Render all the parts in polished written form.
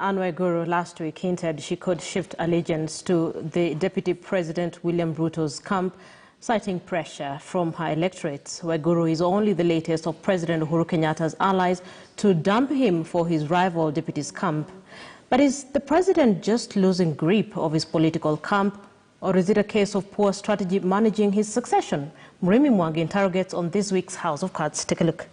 Waiguru last week hinted she could shift allegiance to the Deputy President William Ruto's camp, citing pressure from her electorate. Waiguru is only the latest of President Uhuru Kenyatta's allies to dump him for his rival deputy's camp. But is the president just losing grip of his political camp, or is it a case of poor strategy managing his succession? Murimi Mwangi interrogates on this week's House of Cards. Take a look.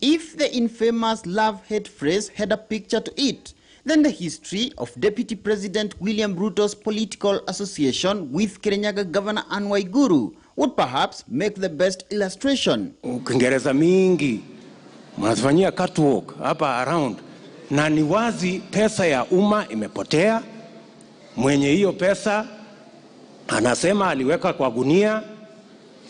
If the infamous love-hate phrase had a picture to it, then the history of Deputy President William Ruto's political association with Kirinyaga Governor Waiguru would perhaps make the best illustration. Kiingereza mingi mnafanyia catwalk hapa around, na ni wazi pesa ya umma imepotea. Mwenye hiyo pesa anasema aliweka kwa gunia.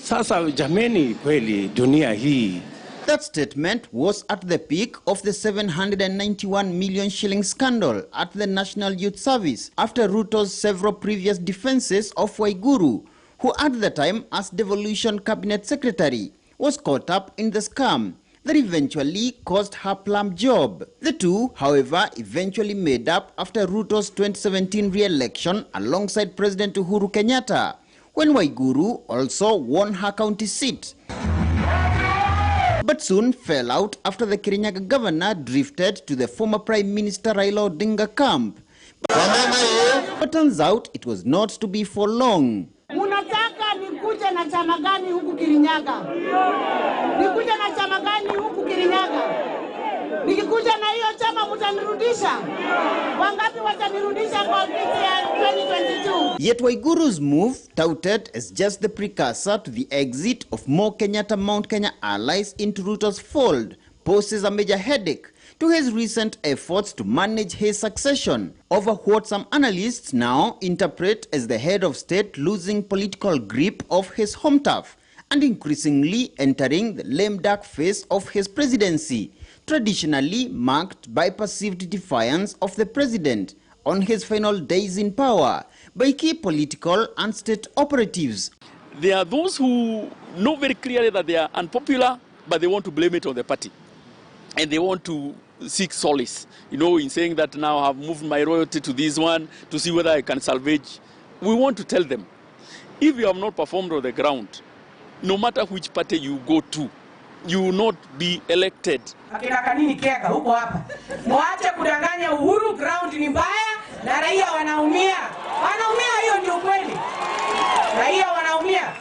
Sasa jameni, kweli dunia hii. That statement was at the peak of the 791 million shilling scandal at the National Youth Service after Ruto's several previous defenses of Waiguru, who at the time as Devolution Cabinet Secretary was caught up in the scam that eventually cost her plum job. The two, however, eventually made up after Ruto's 2017 re-election alongside President Uhuru Kenyatta, when Waiguru also won her county seat, but soon fell out after the Kirinyaga governor drifted to the former Prime Minister Raila Odinga camp. But turns out it was not to be for long. Munataka nikuje na chama gani huku Kirinyaga? Nikuje na chama gani huku Kirinyaga? Nikikuja na hiyo chama mtanirudisha? Wangapi watanirudisha kwa kiti ya 2022? Yet Waiguru's move, touted as just the precursor to the exit of more Kenyatta Mount Kenya allies into Ruto's fold, poses a major headache to his recent efforts to manage his succession over what some analysts now interpret as the head of state losing political grip of his home turf and increasingly entering the lame duck phase of his presidency, traditionally marked by perceived defiance of the president on his final days in power by key political and state operatives. There are those who know very clearly that they are unpopular, but they want to blame it on the party. And they want to seek solace, in saying that now I've moved my royalty to this one to see whether I can salvage. We want to tell them, if you have not performed on the ground, no matter which party you go to, you will not be elected. Akina kanini kega huko hapa. Mwache kudanganya Uhuru, ground ni mbaya na raia wanaumia. Wanaumia, hiyo ndio kweli. Raia wanaumia.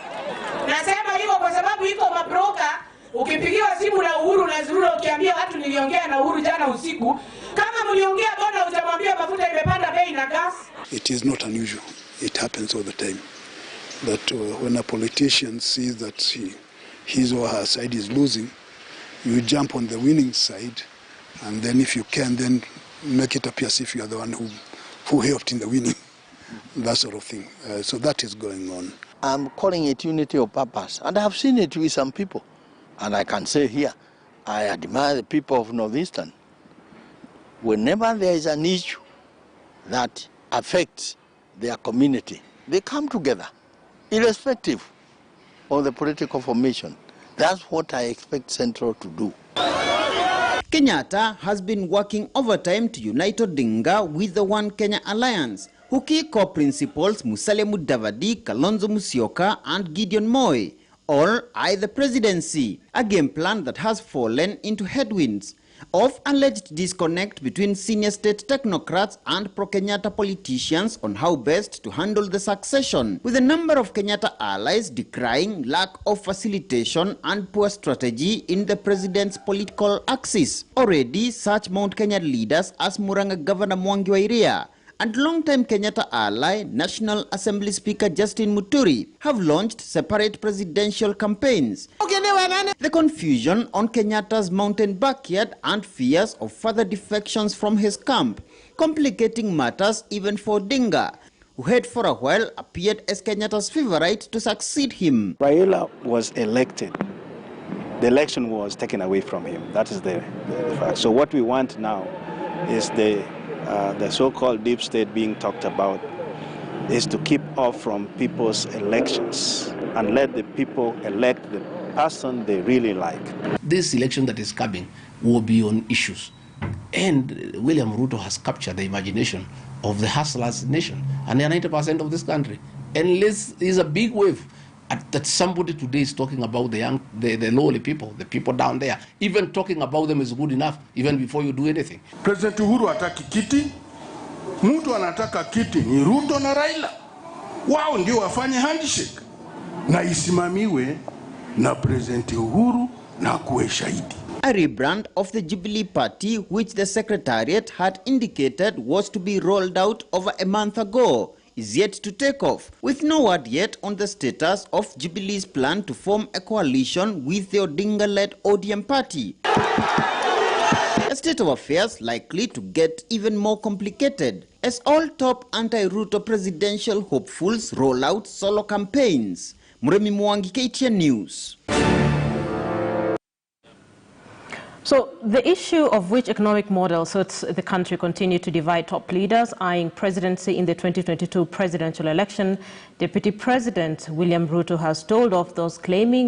Nasema hivyo kwa sababu iko mabroka. Ukipigiwa simu na Uhuru na Zurura ukiambia watu niliongea na Uhuru jana usiku, kama mliongea bwana utamwambia mafuta imepanda bei na gas. It is not unusual. It happens all the time. That when a politician sees that his or her side is losing, you jump on the winning side, and then if you can, then make it appear as if you are the one who helped in the winning, that sort of thing. So that is going on. I'm calling it unity of purpose, and I have seen it with some people. And I can say here, I admire the people of Northeastern. Whenever there is an issue that affects their community, they come together, irrespective of the political formation. That's what I expect Central to do. Kenyatta has been working overtime to unite Odinga with the One Kenya Alliance, whose key core principals Musalia Mudavadi, Kalonzo Musyoka, and Gideon Moi all eye the presidency, a game plan that has fallen into headwinds of alleged disconnect between senior state technocrats and pro-Kenyatta politicians on how best to handle the succession, with a number of Kenyatta allies decrying lack of facilitation and poor strategy in the president's political axis. Already, such Mount Kenya leaders as Murang'a Governor Mwangi wa Iria and longtime Kenyatta ally, National Assembly Speaker Justin Muturi, have launched separate presidential campaigns. The confusion on Kenyatta's mountain backyard and fears of further defections from his camp, complicating matters even for Odinga, who had for a while appeared as Kenyatta's favorite to succeed him. Raila was elected. The election was taken away from him. That is the fact. So what we want now is the so-called deep state being talked about is to keep off from people's elections and let the people elect the person they really like. This election that is coming will be on issues. And William Ruto has captured the imagination of the hustlers nation, and they are 90% of this country. And this is a big wave that somebody today is talking about the lowly people, the people down there. Even talking about them is good enough, even before you do anything. President Uhuru hataki kiti, mtu anataka kiti ni Ruto na Raila. Wao ndio wafanye handshake na isimamiwe na President Uhuru na kuwe shahidi. A rebrand of the Jubilee Party, which the Secretariat had indicated was to be rolled out over a month ago, is yet to take off, with no word yet on the status of Jubilee's plan to form a coalition with the Odinga-led ODM party. A state of affairs likely to get even more complicated as all top anti-Ruto presidential hopefuls roll out solo campaigns. Muremi Mwangi, KTN News. So the issue of which economic model suits the country continue to divide top leaders eyeing presidency in the 2022 presidential election. Deputy President William Ruto has told off those claiming that